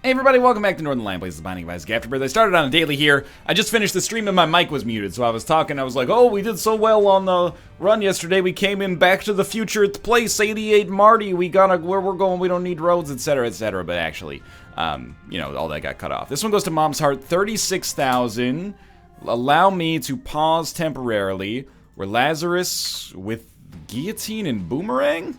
Hey everybody, welcome back to Northernlion, Places Binding of Isaac Afterbirth. I started on a daily here. I just finished the stream and my mic was muted, so I was talking. I was like, oh, we did so well on the run yesterday. We came in Back to the Future at the place, 88 Marty. We got where we're going, we don't need roads, etc., etc. But actually, you know, all that got cut off. This one goes to Mom's Heart, 36,000. Allow me to pause temporarily. We're Lazarus with guillotine and boomerang?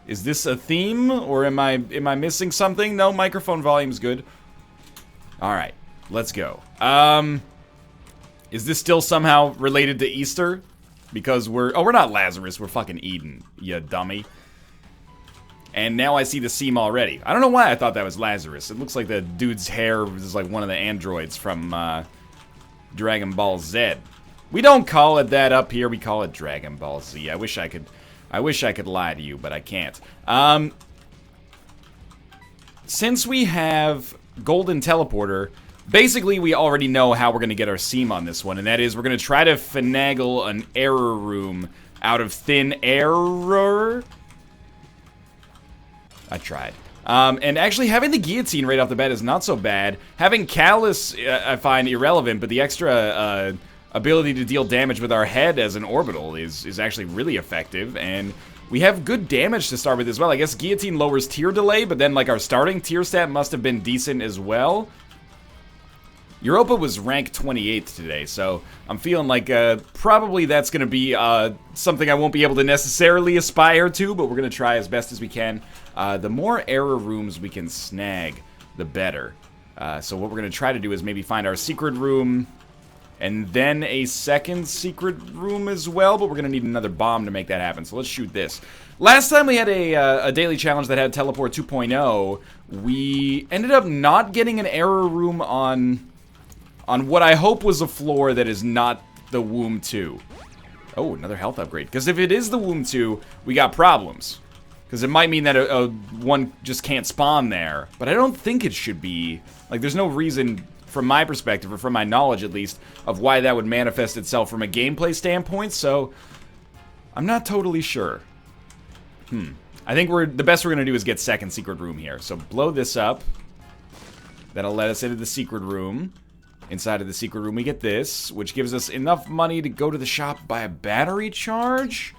Is this a theme, or am I missing something? No, microphone volume's good. Alright, let's go. Is this still somehow related to Easter? Because we're not Lazarus, we're fucking Eden, you dummy. And now I see the seam already. I don't know why I thought that was Lazarus. It looks like the dude's hair is like one of the androids from, Dragon Ball Z. We don't call it that up here, we call it Dragon Ball Z. I wish I could lie to you, but I can't. Since we have Golden Teleporter, basically we already know how we're going to get our seam on this one, and that is we're going to try to finagle an error room out of thin air. I tried. And actually having the guillotine right off the bat is not so bad. Having Callus, I find irrelevant, but the extra, ability to deal damage with our head as an orbital is actually really effective, and we have good damage to start with as well. I guess Guillotine lowers tier delay, but then like our starting tier stat must have been decent as well. Europa was ranked 28th today, so I'm feeling like probably that's going to be something I won't be able to necessarily aspire to, but we're going to try as best as we can. The more error rooms we can snag, the better. So what we're going to try to do is maybe find our secret room, and then a second secret room as well, but we're going to need another bomb to make that happen, so let's shoot this. Last time we had a daily challenge that had Teleport 2.0, we ended up not getting an error room on what I hope was a floor that is not the Womb 2. Oh, another health upgrade, because if it is the Womb 2, we got problems. Because it might mean that one just can't spawn there, but I don't think it should be. Like, there's no reason, from my perspective, or from my knowledge at least, of why that would manifest itself from a gameplay standpoint, so I'm not totally sure. I think the best we're gonna do is get second secret room here. So blow this up. That'll let us into the secret room. Inside of the secret room we get this, which gives us enough money to go to the shop, buy a battery charge.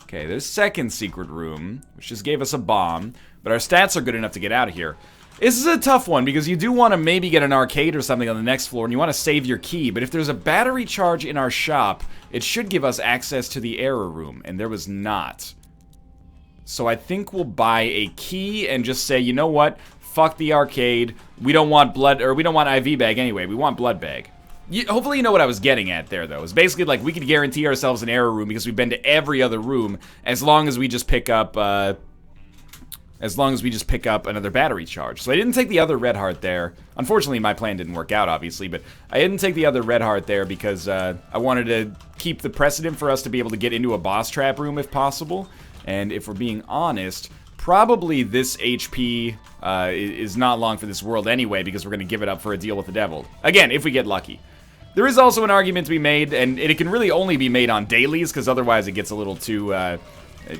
Okay, there's second secret room, which just gave us a bomb, but our stats are good enough to get out of here. This is a tough one, because you do want to maybe get an arcade or something on the next floor, and you want to save your key, but if there's a battery charge in our shop, it should give us access to the error room, and there was not. So I think we'll buy a key and just say, you know what, fuck the arcade, we don't want blood, or we don't want IV bag anyway, we want blood bag. Hopefully you know what I was getting at there, though. It's basically like we could guarantee ourselves an error room because we've been to every other room, as long as we just pick up, another battery charge. So I didn't take the other red heart there. Unfortunately, my plan didn't work out, obviously, but I didn't take the other red heart there because I wanted to keep the precedent for us to be able to get into a boss trap room if possible. And if we're being honest, probably this HP is not long for this world anyway, because we're going to give it up for a deal with the devil. Again, if we get lucky. There is also an argument to be made, and it can really only be made on dailies, because otherwise it gets a little too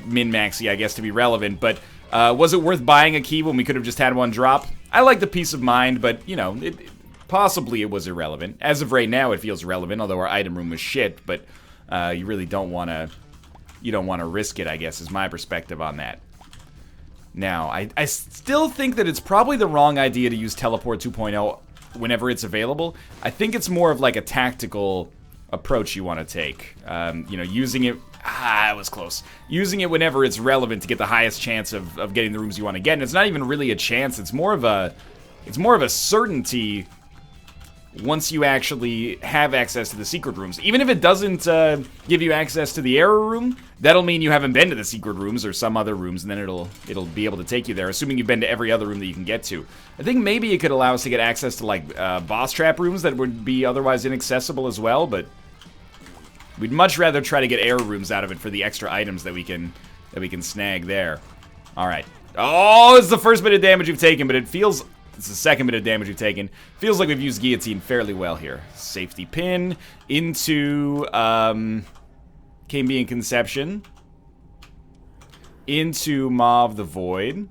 min-maxy, I guess, to be relevant. But was it worth buying a key when we could have just had one drop? I like the peace of mind, but, you know, possibly it was irrelevant. As of right now, it feels relevant, although our item room was shit, but you really don't want to... You don't want to risk it, I guess, is my perspective on that. Now, I still think that it's probably the wrong idea to use Teleport 2.0 whenever it's available. I think it's more of like a tactical approach you want to take. You know, using it... it was close. Using it whenever it's relevant to get the highest chance of getting the rooms you want to get. And it's not even really a chance, it's more of a certainty once you actually have access to the secret rooms. Even if it doesn't give you access to the error room, that'll mean you haven't been to the secret rooms or some other rooms, and then it'll be able to take you there, assuming you've been to every other room that you can get to. I think maybe it could allow us to get access to, like, boss trap rooms that would be otherwise inaccessible as well, but we'd much rather try to get error rooms out of it for the extra items that we can snag there. Alright. Oh, it's the first bit of damage we've taken, but it feels... It's the second bit of damage we've taken. Feels like we've used guillotine fairly well here. Safety pin into Cambian Conception. Into Maw of the Void.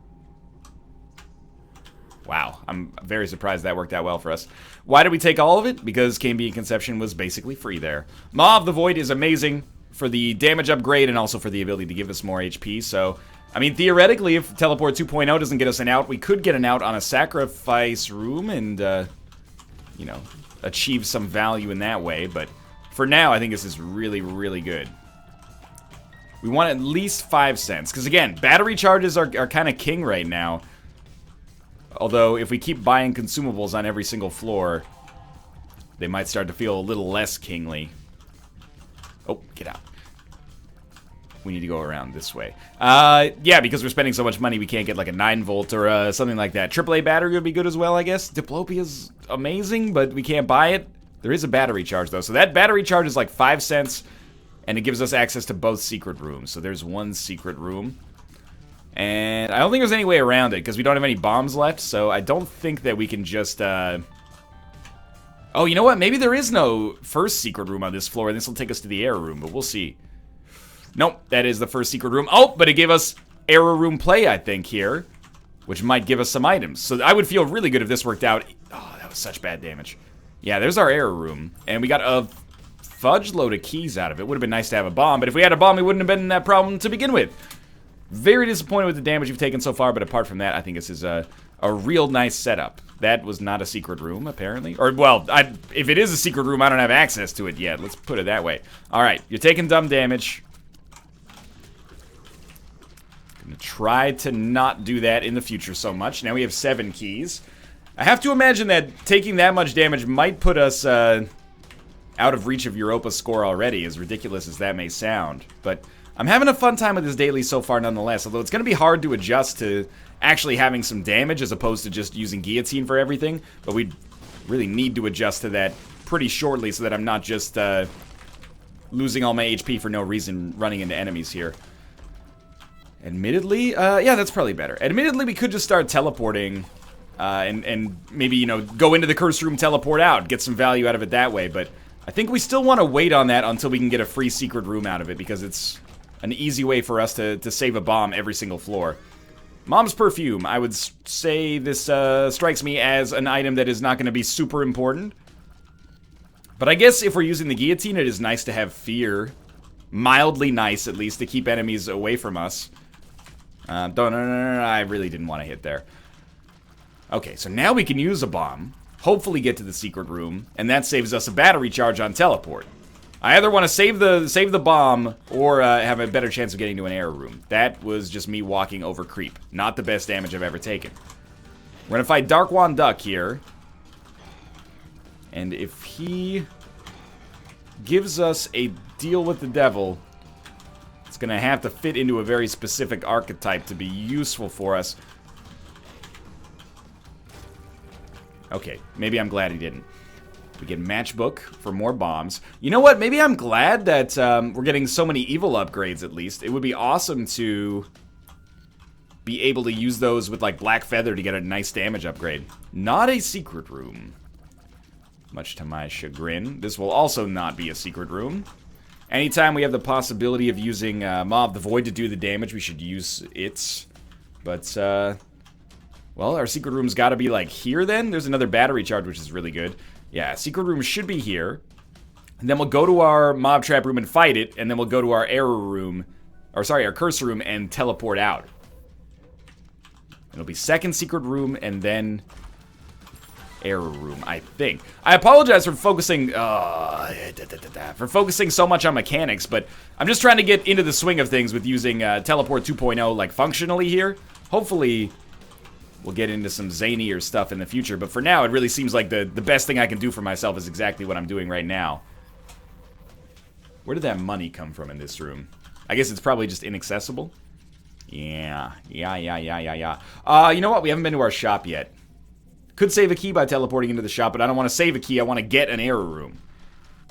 Wow, I'm very surprised that worked out well for us. Why did we take all of it? Because KMB and Conception was basically free there. Maw of the Void is amazing for the damage upgrade and also for the ability to give us more HP, so... I mean, theoretically, if Teleport 2.0 doesn't get us an out, we could get an out on a Sacrifice Room and, you know, achieve some value in that way, but for now, I think this is really, really good. We want at least 5 cents, because again, battery charges are kind of king right now. Although, if we keep buying consumables on every single floor, they might start to feel a little less kingly. Oh, get out. We need to go around this way. Yeah, because we're spending so much money, we can't get like a 9-volt or something like that. AAA battery would be good as well, I guess. Diplopia's amazing, but we can't buy it. There is a battery charge, though. So that battery charge is like 5 cents, and it gives us access to both secret rooms. So there's one secret room. And I don't think there's any way around it, because we don't have any bombs left, so I don't think that we can just, Oh, you know what? Maybe there is no first secret room on this floor, and this will take us to the error room, but we'll see. Nope, that is the first secret room. Oh, but it gave us error room play, I think, here, which might give us some items. So I would feel really good if this worked out. Oh, that was such bad damage. Yeah, there's our error room, and we got a fudge load of keys out of it. Would have been nice to have a bomb, but if we had a bomb, we wouldn't have been in that problem to begin with. Very disappointed with the damage you've taken so far, but apart from that, I think this is a real nice setup. That was not a secret room, apparently. Or, well, if it is a secret room, I don't have access to it yet. Let's put it that way. All right, you're taking dumb damage. Gonna try to not do that in the future so much. Now we have 7 keys. I have to imagine that taking that much damage might put us out of reach of Europa's score already, as ridiculous as that may sound. But I'm having a fun time with this daily so far nonetheless, although it's going to be hard to adjust to actually having some damage as opposed to just using guillotine for everything. But we really need to adjust to that pretty shortly so that I'm not just losing all my HP for no reason running into enemies here. Admittedly, yeah, that's probably better. Admittedly, we could just start teleporting and maybe, you know, go into the curse room, teleport out, get some value out of it that way. But I think we still want to wait on that until we can get a free secret room out of it, because it's an easy way for us to save a bomb every single floor. Mom's Perfume. I would say this strikes me as an item that is not going to be super important. But I guess if we're using the guillotine, it is nice to have fear. Mildly nice, at least, to keep enemies away from us. No, I really didn't want to hit there. Okay, so now we can use a bomb, hopefully get to the secret room, and that saves us a battery charge on teleport. I either want to save the bomb or have a better chance of getting to an error room. That was just me walking over creep. Not the best damage I've ever taken. We're going to fight Darkwan Duck here. And if he gives us a deal with the devil, it's going to have to fit into a very specific archetype to be useful for us. Okay, maybe I'm glad he didn't. We get Matchbook for more bombs. You know what? Maybe I'm glad that we're getting so many evil upgrades, at least. It would be awesome to be able to use those with, like, Black Feather to get a nice damage upgrade. Not a secret room. Much to my chagrin. This will also not be a secret room. Anytime we have the possibility of using Maw of the Void to do the damage, we should use it. But, well, our secret room's gotta be, like, here then? There's another battery charge, which is really good. Yeah, secret room should be here. And then we'll go to our mob trap room and fight it, and then we'll go to our error room, or sorry, our curse room, and teleport out. It'll be second secret room, and then error room, I think. I apologize for focusing, so much on mechanics, but I'm just trying to get into the swing of things with using Teleport 2.0, like, functionally here. Hopefully we'll get into some zanier stuff in the future, but for now, it really seems like the best thing I can do for myself is exactly what I'm doing right now. Where did that money come from in this room? I guess it's probably just inaccessible. Yeah. You know what? We haven't been to our shop yet. Could save a key by teleporting into the shop, but I don't want to save a key. I want to get an error room.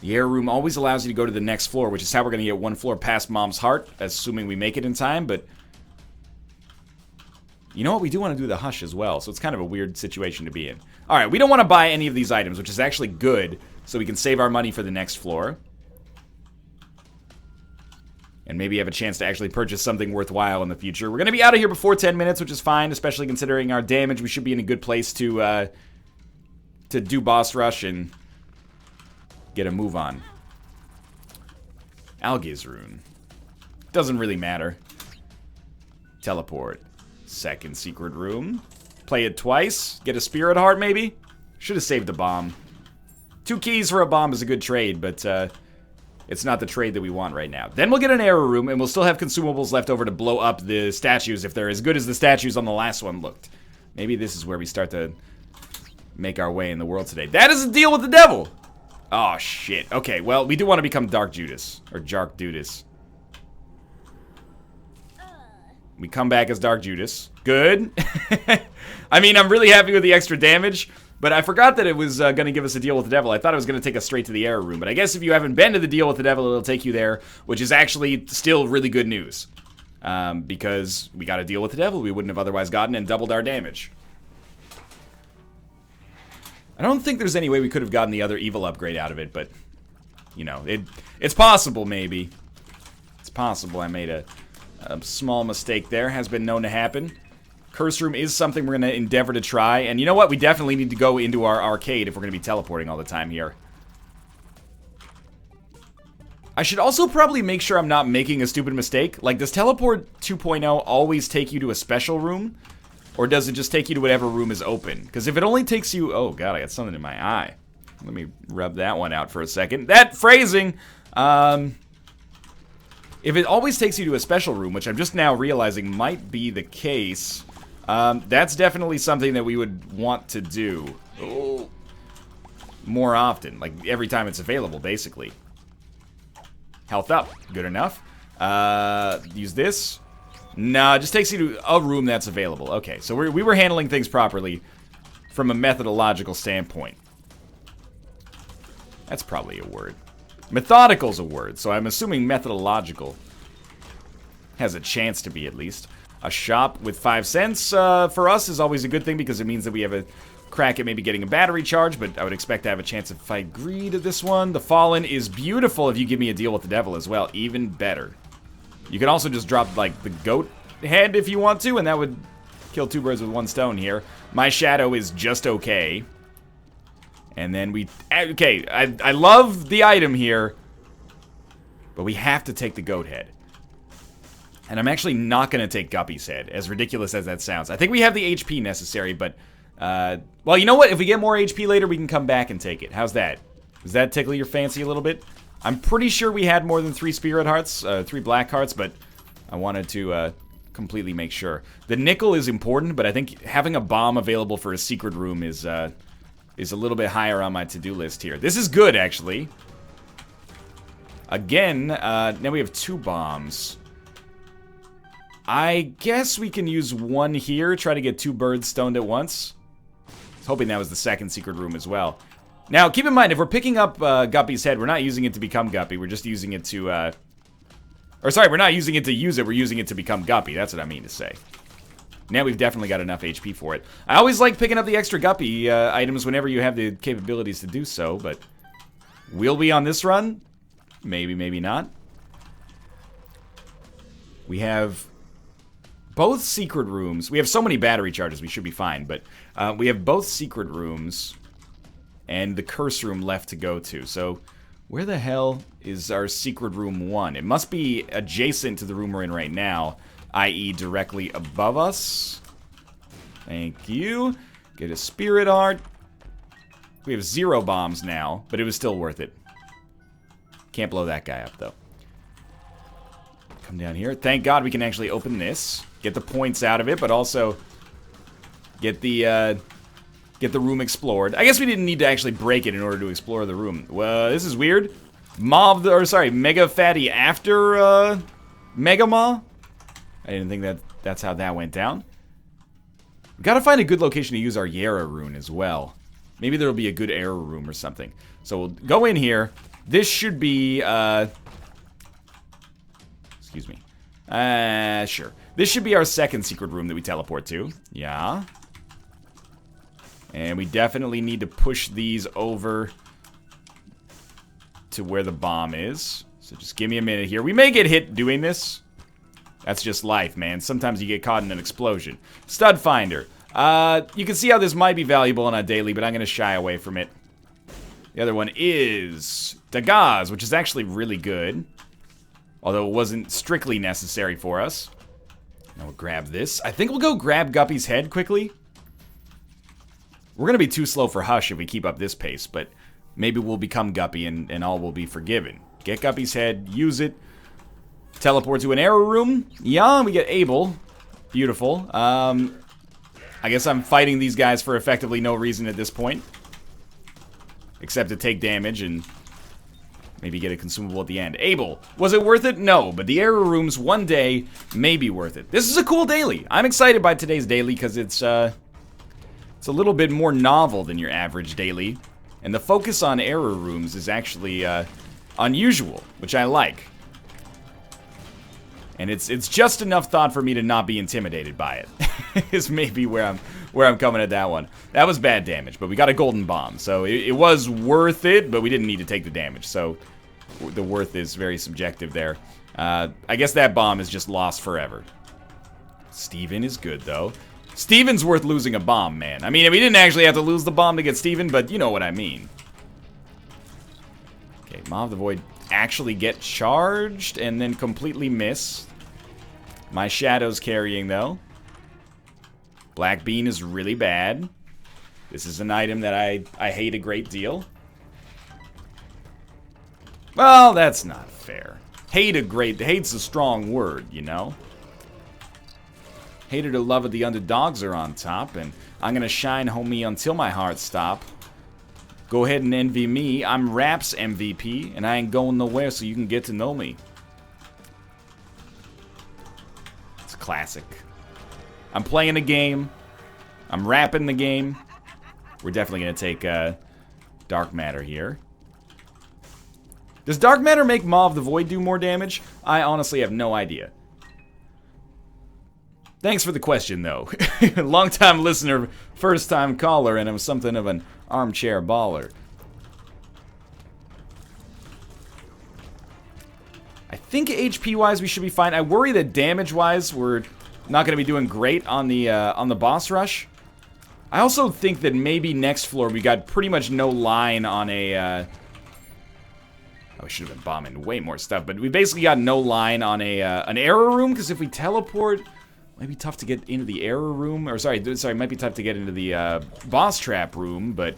The error room always allows you to go to the next floor, which is how we're going to get one floor past Mom's Heart, assuming we make it in time, but you know what? We do want to do the Hush as well, so it's kind of a weird situation to be in. Alright, we don't want to buy any of these items, which is actually good, so we can save our money for the next floor. And maybe have a chance to actually purchase something worthwhile in the future. We're going to be out of here before 10 minutes, which is fine, especially considering our damage. We should be in a good place to do boss rush and get a move on. Algiz rune. Doesn't really matter. Teleport. Second secret room. Play it twice. Get a spirit heart, maybe? Should have saved the bomb. 2 keys for a bomb is a good trade, but it's not the trade that we want right now. Then we'll get an error room, and we'll still have consumables left over to blow up the statues if they're as good as the statues on the last one looked. Maybe this is where we start to make our way in the world today. That is a deal with the devil! Oh, shit. Okay, well, we do want to become Dark Judas. Or Jark Judas. We come back as Dark Judas. Good. I mean, I'm really happy with the extra damage, but I forgot that it was going to give us a deal with the devil. I thought it was going to take us straight to the error room, but I guess if you haven't been to the deal with the devil, it'll take you there, which is actually still really good news. Because we got a deal with the devil we wouldn't have otherwise gotten and doubled our damage. I don't think there's any way we could have gotten the other evil upgrade out of it, but, you know, it's possible, maybe. It's possible I made a small mistake there. Has been known to happen. Curse room is something we're going to endeavor to try, and you know what? We definitely need to go into our arcade if we're going to be teleporting all the time here. I should also probably make sure I'm not making a stupid mistake. Like, does Teleport 2.0 always take you to a special room? Or does it just take you to whatever room is open? Because if it only takes you... Oh, God, I got something in my eye. Let me rub that one out for a second. That phrasing! If it always takes you to a special room, which I'm just now realizing might be the case, that's definitely something that we would want to do. Oh. More often. Like, every time it's available, basically. Health up. Good enough. Use this. Nah, it just takes you to a room that's available. Okay, so we were handling things properly from a methodological standpoint. That's probably a word. Methodical's a word, so I'm assuming methodological has a chance to be, at least. A shop with 5 cents for us is always a good thing because it means that we have a crack at maybe getting a battery charge, but I would expect to have a chance to fight greed at this one. The Fallen is beautiful if you give me a deal with the devil as well. Even better. You can also just drop, like, the goat head if you want to, and that would kill 2 birds with 1 stone here. My shadow is just okay. And then we... Okay, I love the item here, but we have to take the goat head. And I'm actually not going to take Guppy's head, as ridiculous as that sounds. I think we have the HP necessary, but... well, you know what? If we get more HP later, we can come back and take it. How's that? Does that tickle your fancy a little bit? I'm pretty sure we had more than 3 spirit hearts, 3 black hearts, but I wanted to completely make sure. The nickel is important, but I think having a bomb available for a secret room is a little bit higher on my to-do list here. This is good, actually. Again, now we have 2 bombs. I guess we can use 1 here, try to get 2 birds stoned at once. I was hoping that was the second secret room as well. Now, keep in mind, if we're picking up Guppy's head, we're not using it to become Guppy. We're just using it to, or sorry, we're not using it to use it. We're using it to become Guppy. That's what I mean to say. Now we've definitely got enough HP for it. I always like picking up the extra Guppy items whenever you have the capabilities to do so, but will we on this run? Maybe, maybe not. We have both secret rooms. We have so many battery charges, we should be fine, but we have both secret rooms and the curse room left to go to. So where the hell is our secret room 1? It must be adjacent to the room we're in right now, i.e. directly above us. Thank you. Get a spirit heart. We have 0 bombs now, but it was still worth it. Can't blow that guy up, though. Come down here. Thank God we can actually open this. Get the points out of it, but also get the room explored. I guess we didn't need to actually break it in order to explore the room. Well, this is weird. Mega Fatty after, Mega Maw? I didn't think that's how that went down. We gotta find a good location to use our Yera rune as well. Maybe there'll be a good error room or something. So we'll go in here. This should be, excuse me. Sure. This should be our second secret room that we teleport to. Yeah. And we definitely need to push these over to where the bomb is. So just give me a minute here. We may get hit doing this. That's just life, man. Sometimes you get caught in an explosion. Stud Finder. You can see how this might be valuable on a daily, but I'm going to shy away from it. The other one is Dagaz, which is actually really good. Although it wasn't strictly necessary for us. Now we'll grab this. I think we'll go grab Guppy's head quickly. We're going to be too slow for Hush if we keep up this pace, but maybe we'll become Guppy and all will be forgiven. Get Guppy's head, use it. Teleport to an error room. Yeah, we get Abel. Beautiful. I guess I'm fighting these guys for effectively no reason at this point. Except to take damage and maybe get a consumable at the end. Abel, was it worth it? No, but the error rooms one day may be worth it. This is a cool daily. I'm excited by today's daily because it's a little bit more novel than your average daily. And the focus on error rooms is actually unusual, which I like. And it's just enough thought for me to not be intimidated by it. Is maybe where I'm coming at that one. That was bad damage, but we got a golden bomb, so it was worth it, but we didn't need to take the damage. So the worth is very subjective there. I guess that bomb is just lost forever. Steven is good though. Steven's worth losing a bomb, man. I mean, we didn't actually have to lose the bomb to get Steven, but you know what I mean. Okay, Maw of the Void actually get charged and then completely miss. My Shadow's carrying, though. Black Bean is really bad. This is an item that I hate a great deal. Well, that's not fair. Hate's a strong word, you know? Hater to love of the underdogs are on top, and I'm gonna shine, homie, until my heart stop. Go ahead and envy me. I'm Rap's MVP, and I ain't going nowhere so you can get to know me. It's classic. I'm playing a game. I'm rapping the game. We're definitely going to take Dark Matter here. Does Dark Matter make Maw of the Void do more damage? I honestly have no idea. Thanks for the question, though. Long-time listener, first-time caller, and I'm something of an armchair baller. I think HP-wise we should be fine. I worry that damage-wise we're not going to be doing great on the boss rush. I also think that maybe next floor we got pretty much no line on a... Oh, we should have been bombing way more stuff, but we basically got no line on an error room, because if we teleport... Might be tough to get into the error room, or sorry, might be tough to get into the boss trap room, but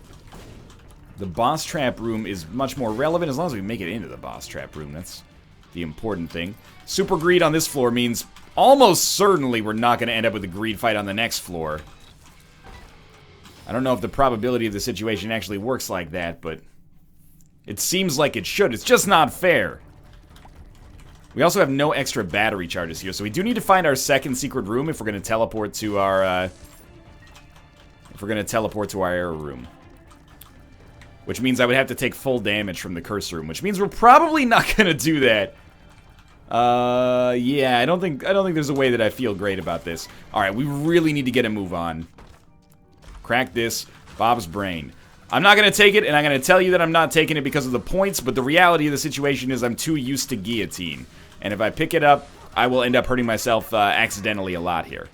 the boss trap room is much more relevant as long as we make it into the boss trap room. That's the important thing. Super greed on this floor means almost certainly we're not going to end up with a greed fight on the next floor. I don't know if the probability of the situation actually works like that, but it seems like it should. It's just not fair. We also have no extra battery charges here, so we do need to find our second secret room if we're going to teleport to our, error room. Which means I would have to take full damage from the curse room, which means we're probably not going to do that. Yeah, I don't think there's a way that I feel great about this. Alright, we really need to get a move on. Crack this. Bob's brain. I'm not going to take it, and I'm going to tell you that I'm not taking it because of the points, but the reality of the situation is I'm too used to guillotine. And if I pick it up, I will end up hurting myself accidentally a lot here.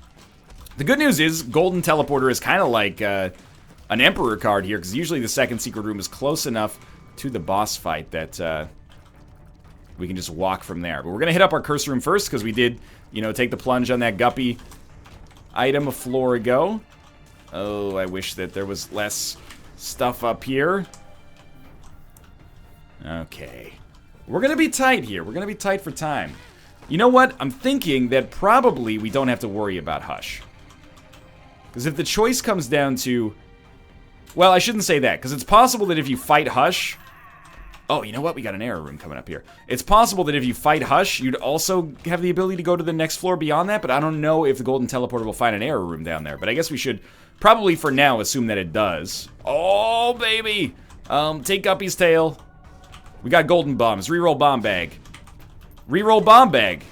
The good news is, Golden Teleporter is kind of like an Emperor card here, because usually the second secret room is close enough to the boss fight that we can just walk from there. But we're going to hit up our curse room first, because we did, you know, take the plunge on that Guppy item a floor ago. Oh, I wish that there was less stuff up here. Okay. We're going to be tight here. We're going to be tight for time. You know what? I'm thinking that probably we don't have to worry about Hush. Because if the choice comes down to... Well, I shouldn't say that, because it's possible that if you fight Hush... Oh, you know what? We got an error room coming up here. It's possible that if you fight Hush, you'd also have the ability to go to the next floor beyond that, but I don't know if the Golden Teleporter will find an error room down there. But I guess we should probably, for now, assume that it does. Oh, baby! Take Guppy's tail. We got golden bombs. Reroll bomb bag. Reroll bomb bag.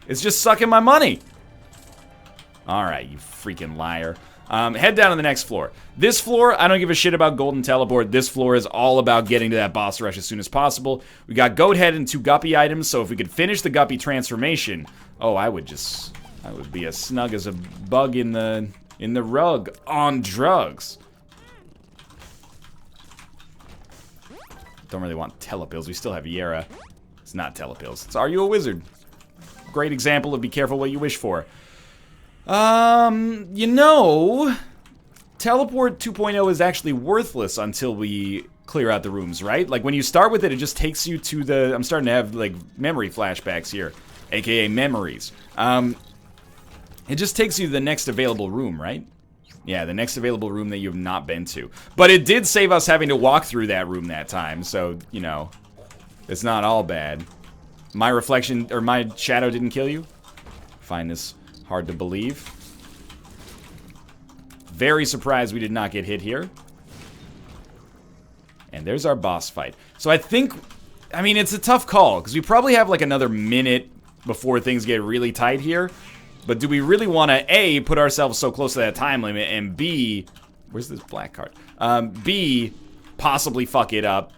It's just sucking my money. Alright, you freaking liar. Head down to the next floor. This floor, I don't give a shit about golden teleport. This floor is all about getting to that boss rush as soon as possible. We got goat head and 2 guppy items, so if we could finish the guppy transformation, oh, I would be as snug as a bug in the rug on drugs. Don't really want telepills. We still have Yera. It's not telepills. It's Are You a Wizard? Great example of be careful what you wish for. You know, Teleport 2.0 is actually worthless until we clear out the rooms, right? Like, when you start with it, it just takes you to the... I'm starting to have, like, memory flashbacks here, aka memories. It just takes you to the next available room, right? Yeah, the next available room that you have not been to. But it did save us having to walk through that room that time, so, you know, it's not all bad. My reflection, or my shadow didn't kill you? Find this hard to believe. Very surprised we did not get hit here. And there's our boss fight. So I think, I mean, it's a tough call, because we probably have like another minute before things get really tight here. But do we really want to, A, put ourselves so close to that time limit, and B, where's this black card? B, possibly fuck it up.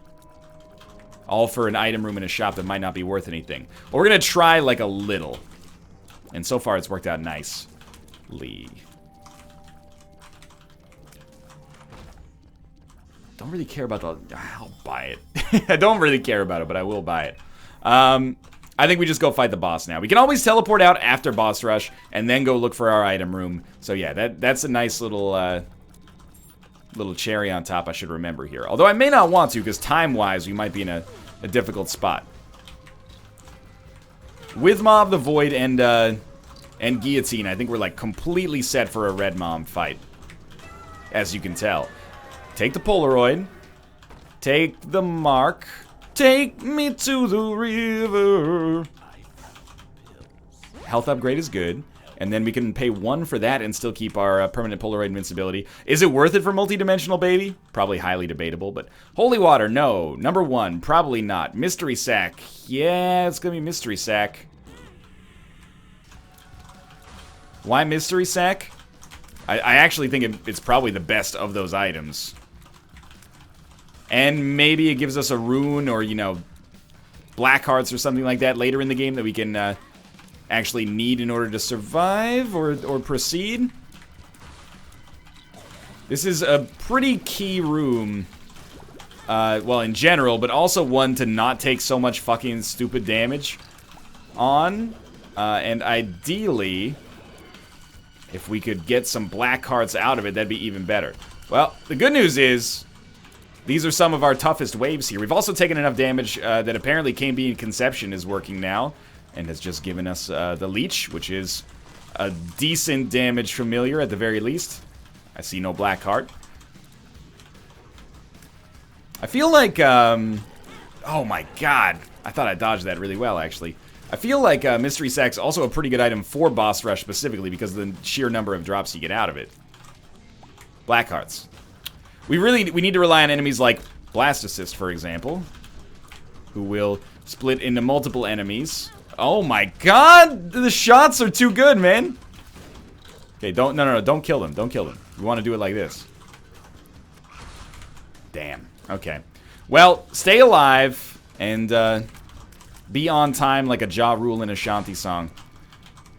All for an item room in a shop that might not be worth anything. But we're going to try like a little. And so far it's worked out nicely. Don't really care about the... I'll buy it. I don't really care about it, but I will buy it. I think we just go fight the boss now. We can always teleport out after boss rush and then go look for our item room. So yeah, that's a nice little little cherry on top I should remember here. Although I may not want to, because time-wise we might be in a difficult spot. With Mob the Void and Guillotine, I think we're like completely set for a Red Mom fight. As you can tell. Take the Polaroid. Take the mark. Take me to the river. Health upgrade is good. And then we can pay 1 for that and still keep our permanent Polaroid invincibility. Is it worth it for multi-dimensional baby? Probably highly debatable, but... Holy Water, no. Number 1, probably not. Mystery Sack. Yeah, it's gonna be Mystery Sack. Why Mystery Sack? I actually think it's probably the best of those items. And maybe it gives us a rune or, you know, black hearts or something like that later in the game that we can actually need in order to survive or proceed. This is a pretty key room, well, in general, but also one to not take so much fucking stupid damage on. And ideally, if we could get some black hearts out of it, that'd be even better. Well, the good news is... These are some of our toughest waves here. We've also taken enough damage that apparently KB Conception is working now. And has just given us the Leech, which is a decent damage familiar at the very least. I see no black heart. I feel like, oh my god. I thought I dodged that really well, actually. I feel like Mystery Sack's also a pretty good item for Boss Rush specifically because of the sheer number of drops you get out of it. Black hearts. We need to rely on enemies like Blast Assist, for example, who will split into multiple enemies. Oh my god! The shots are too good, man! Okay, no, don't kill them, don't kill them. We want to do it like this. Damn, okay. Well, stay alive, and be on time like a Ja Rule in a Shanti song.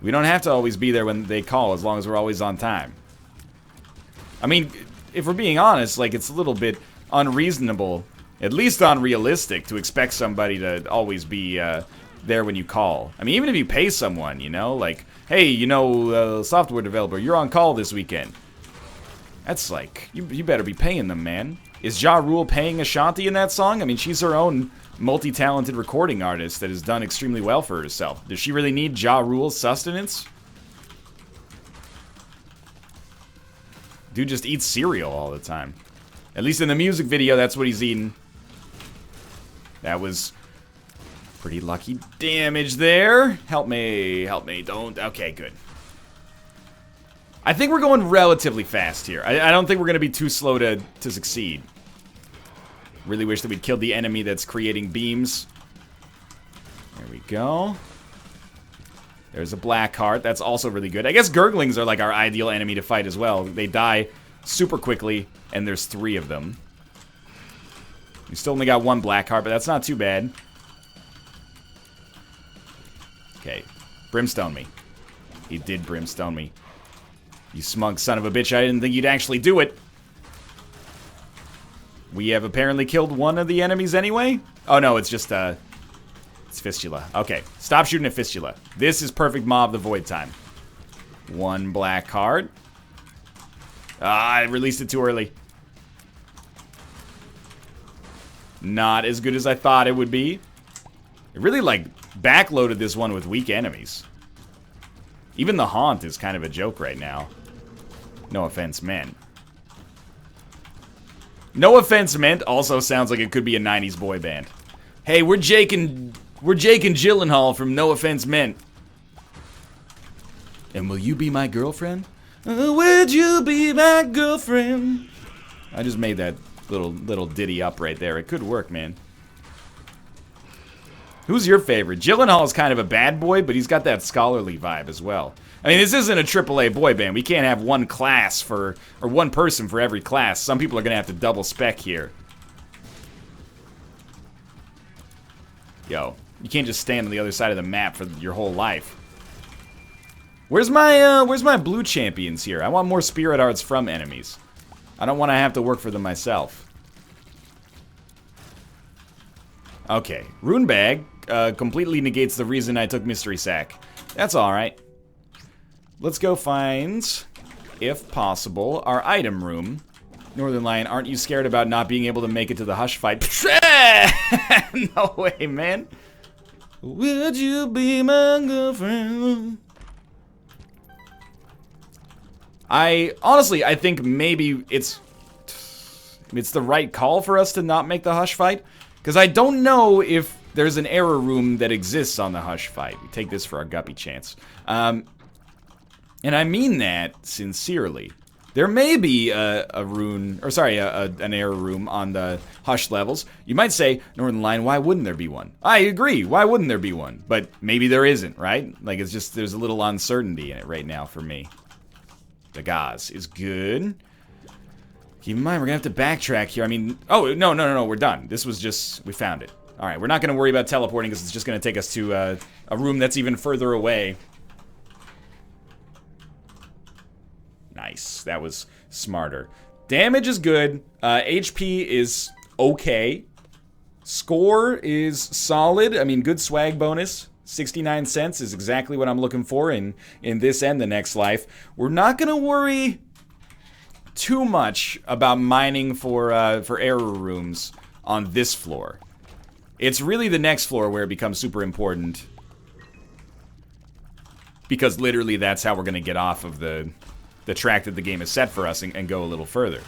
We don't have to always be there when they call, as long as we're always on time. I mean... If we're being honest, like, it's a little bit unreasonable, at least unrealistic, to expect somebody to always be there when you call. I mean, even if you pay someone, you know, like, hey, you know, software developer, you're on call this weekend. That's like, you better be paying them, man. Is Ja Rule paying Ashanti in that song? I mean, she's her own multi-talented recording artist that has done extremely well for herself. Does she really need Ja Rule's sustenance? Dude just eats cereal all the time. At least in the music video, that's what he's eating. That was pretty lucky damage there. Help me, don't. Okay, good. I think we're going relatively fast here. I don't think we're going to be too slow to succeed. Really wish that we'd killed the enemy that's creating beams. There we go. There's a black heart. That's also really good. I guess Gurglings are like our ideal enemy to fight as well. They die super quickly, and there's 3 of them. We still only got 1 black heart, but that's not too bad. Okay. Brimstone me. He did brimstone me. You smug son of a bitch. I didn't think you'd actually do it. We have apparently killed 1 of the enemies anyway. Oh, no, it's just, it's Fistula. Okay, stop shooting at Fistula. This is perfect Maw of the Void time. 1 black card. Ah, I released it too early. Not as good as I thought it would be. It really, like, backloaded this one with weak enemies. Even the Haunt is kind of a joke right now. No offense meant. No offense meant also sounds like it could be a 90s boy band. Hey, we're Jake and Gyllenhaal from No Offense Meant. And will you be my girlfriend? Would you be my girlfriend? I just made that little ditty up right there. It could work, man. Who's your favorite? Gyllenhaal is kind of a bad boy, but he's got that scholarly vibe as well. I mean, this isn't a AAA boy band. We can't have one class for, or one person for every class. Some people are going to have to double spec here. Yo, you can't just stand on the other side of the map for your whole life. Where's my blue champions here? I want more spirit arts from enemies. I don't want to have to work for them myself. Okay, Rune Bag completely negates the reason I took Mystery Sack. That's alright. Let's go find, if possible, our item room. Northernlion, aren't you scared about not being able to make it to the Hush fight? No way, man. Would you be my girlfriend? Honestly, I think maybe it's the right call for us to not make the Hush fight. Because I don't know if there's an error room that exists on the Hush fight. We take this for our guppy chance. And I mean that sincerely. There may be an error room on the Hush levels. You might say, Northernlion, why wouldn't there be one? I agree, why wouldn't there be one? But maybe there isn't, right? Like, it's just, there's a little uncertainty in it right now for me. The Gauze is good. Keep in mind, we're gonna have to backtrack here. I mean, oh, no, we're done. This was just, we found it. All right, we're not gonna worry about teleporting because it's just gonna take us to a room that's even further away. Nice, that was smarter. Damage is good. HP is okay. Score is solid. I mean, good swag bonus. 69 cents is exactly what I'm looking for in this and the next life. We're not gonna worry too much about mining for error rooms on this floor. It's really the next floor where it becomes super important. Because literally that's how we're gonna get off of the track that the game has set for us and go a little further.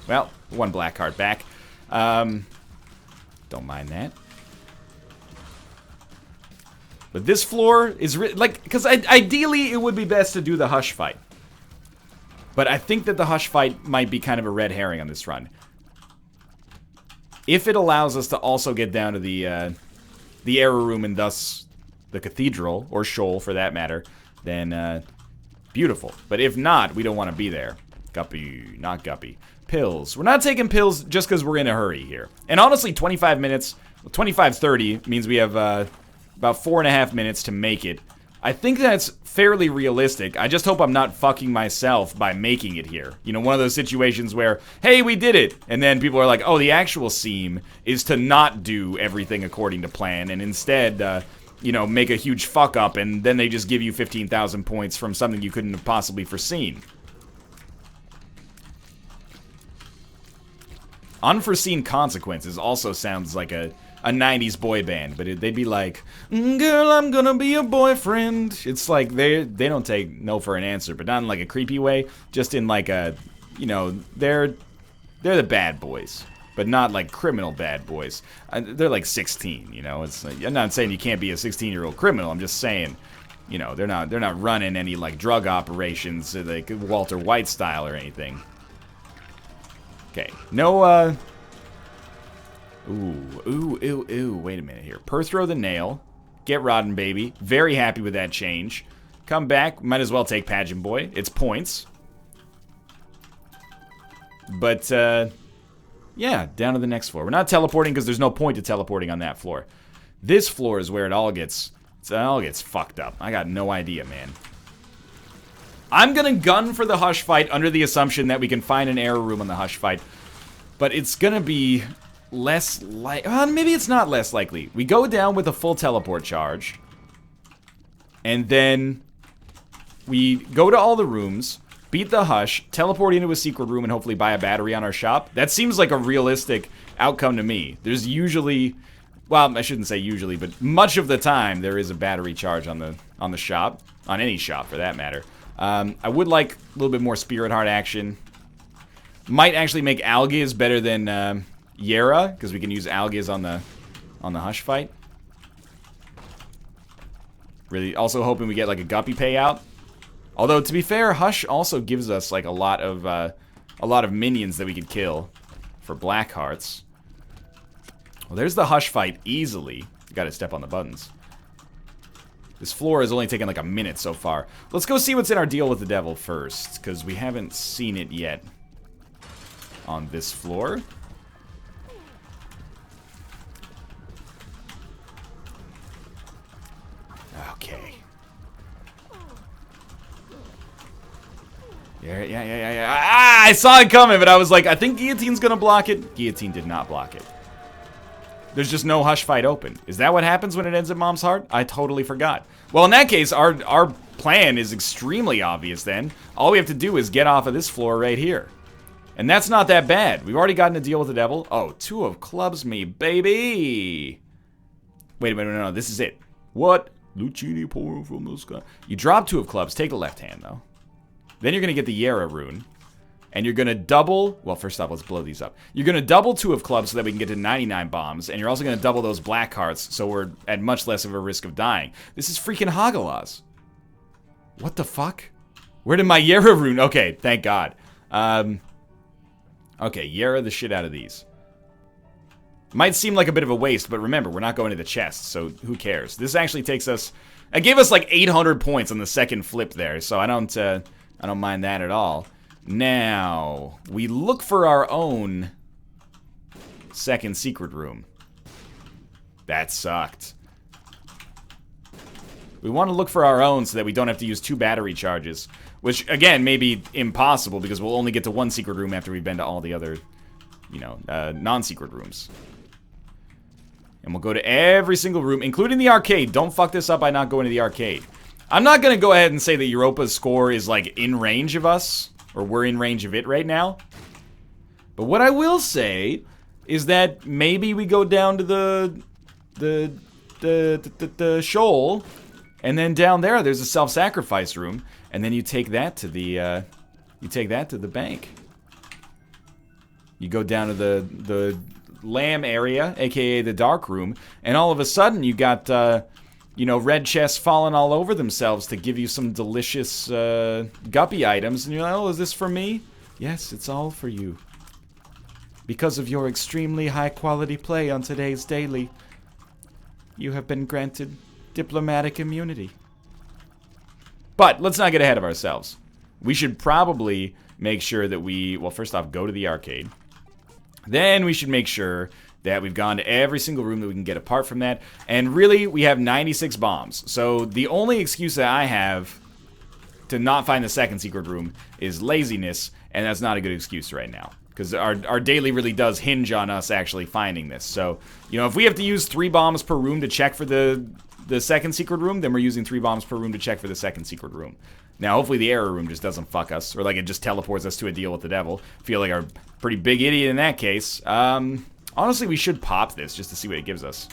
Well, 1 black card back. Don't mind that. But this floor is because ideally it would be best to do the Hush fight. But I think that the Hush fight might be kind of a red herring on this run. If it allows us to also get down to the error room and thus the cathedral, or shoal for that matter, then beautiful. But if not, we don't want to be there. Guppy, not Guppy. Pills. We're not taking pills just because we're in a hurry here. And honestly, 25 minutes, 25-30 means we have about 4.5 minutes to make it. I think that's fairly realistic. I just hope I'm not fucking myself by making it here. You know, one of those situations where, hey, we did it! And then people are like, oh, the actual seam is to not do everything according to plan, and instead, you know, make a huge fuck up, and then they just give you 15,000 points from something you couldn't have possibly foreseen. Unforeseen consequences also sounds like a 90s boy band, but they'd be like, girl, I'm gonna be your boyfriend. It's like they don't take no for an answer, but not in like a creepy way, just in like a, you know, they're the bad boys, but not like criminal bad boys. They're like 16, you know. It's like, I'm not saying you can't be a 16-year-old criminal. I'm just saying, you know, they're not running any like drug operations like Walter White style or anything. Okay, no Ooh, wait a minute here. Perthrow the Nail. Get Rotten Baby. Very happy with that change. Come back. Might as well take Pageant Boy. It's points. But, yeah, down to the next floor. We're not teleporting because there's no point to teleporting on that floor. This floor is where it all gets fucked up. I got no idea, man. I'm gonna gun for the Hush fight under the assumption that we can find an error room on the Hush fight. But it's gonna be less maybe it's not less likely. We go down with a full teleport charge. And then we go to all the rooms, beat the Hush, teleport into a secret room, and hopefully buy a battery on our shop. That seems like a realistic outcome to me. There's usually, well, I shouldn't say usually, but much of the time there is a battery charge on the shop, on any shop for that matter. I would like a little bit more Spirit Heart action. Might actually make Algiz better than Yera, because we can use Algiz on the Hush fight. Really, also hoping we get like a Guppy payout. Although, to be fair, Hush also gives us like a lot of minions that we could kill for Black Hearts. Well, there's the Hush fight easily. Got to step on the buttons. This floor has only taken like a minute so far. Let's go see what's in our deal with the devil first, because we haven't seen it yet on this floor. Okay. Yeah. Ah, I saw it coming, but I was like, I think Guillotine's gonna block it. Guillotine did not block it. There's just no Hush fight open. Is that what happens when it ends at Mom's Heart? I totally forgot. Well, in that case, our plan is extremely obvious then. All we have to do is get off of this floor right here. And that's not that bad. We've already gotten a deal with the devil. Oh, 2 of clubs me, baby. Wait a minute, no, this is it. What? Lucini pouring from the sky. You drop 2 of clubs, take the left hand though. Then you're gonna get the Yera rune. And you're gonna double, well, first off, let's blow these up. You're gonna double 2 of clubs so that we can get to 99 bombs, and you're also gonna double those black hearts so we're at much less of a risk of dying. This is freaking Hagalaz. What the fuck? Where did my Yera rune? Okay, thank God. Okay, Yera the shit out of these. Might seem like a bit of a waste, but remember, we're not going to the chest, so who cares? This actually takes us, it gave us like 800 points on the second flip there, so I don't mind that at all. Now, we look for our own second secret room. That sucked. We want to look for our own so that we don't have to use 2 battery charges. Which, again, may be impossible because we'll only get to 1 secret room after we've been to all the other, you know, non-secret rooms. And we'll go to every single room, including the arcade. Don't fuck this up by not going to the arcade. I'm not going to go ahead and say that Europa's score is, like, in range of us. Or we're in range of it right now. But what I will say is that maybe we go down to the shoal, and then down there's a self-sacrifice room, and then you take that to the bank. You go down to the lamb area, aka the dark room, and all of a sudden you got you know, red chests falling all over themselves to give you some delicious guppy items. And you're like, oh, is this for me? Yes, it's all for you. Because of your extremely high-quality play on today's daily, you have been granted diplomatic immunity. But let's not get ahead of ourselves. We should probably make sure that we, well, first off, go to the arcade. Then we should make sure that we've gone to every single room that we can get apart from that. And really, we have 96 bombs. So the only excuse that I have to not find the second secret room is laziness, and that's not a good excuse right now. Because our daily really does hinge on us actually finding this. So, you know, if we have to use 3 bombs per room to check for the second secret room, then we're using 3 bombs per room to check for the second secret room. Now, hopefully the error room just doesn't fuck us, or like it just teleports us to a deal with the devil. Feel like a pretty big idiot in that case. Honestly, we should pop this just to see what it gives us.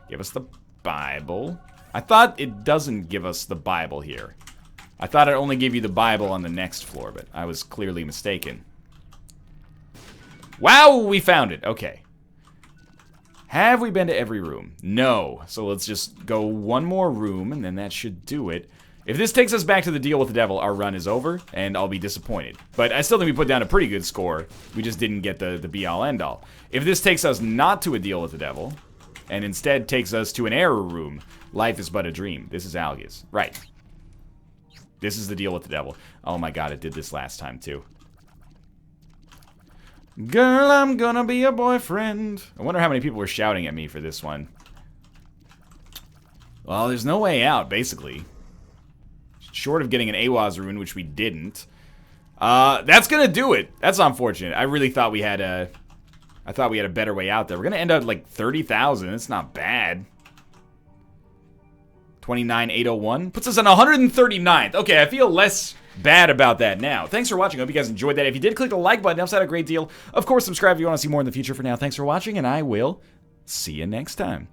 Give us the Bible. I thought it doesn't give us the Bible here. I thought it only gave you the Bible on the next floor, but I was clearly mistaken. Wow, we found it. Okay. Have we been to every room? No. So let's just go 1 more room, and then that should do it. If this takes us back to the deal with the devil, our run is over, and I'll be disappointed. But I still think we put down a pretty good score. We just didn't get the be-all, end-all. If this takes us not to a deal with the devil, and instead takes us to an error room. Life is but a dream. This is Algiz. Right. This is the deal with the devil. Oh my god, it did this last time too. Girl, I'm gonna be a boyfriend. I wonder how many people were shouting at me for this one. Well, there's no way out, basically. Short of getting an Awaz rune, which we didn't. That's gonna do it. That's unfortunate. I really thought we had a... I thought we had a better way out there. We're gonna end up at like 30,000. It's not bad. 29,801 puts us on 139th. Okay, I feel less bad about that now. Thanks for watching. I hope you guys enjoyed that. If you did, click the like button. It helps out a great deal. Of course, subscribe if you want to see more in the future. For now, thanks for watching, and I will see you next time.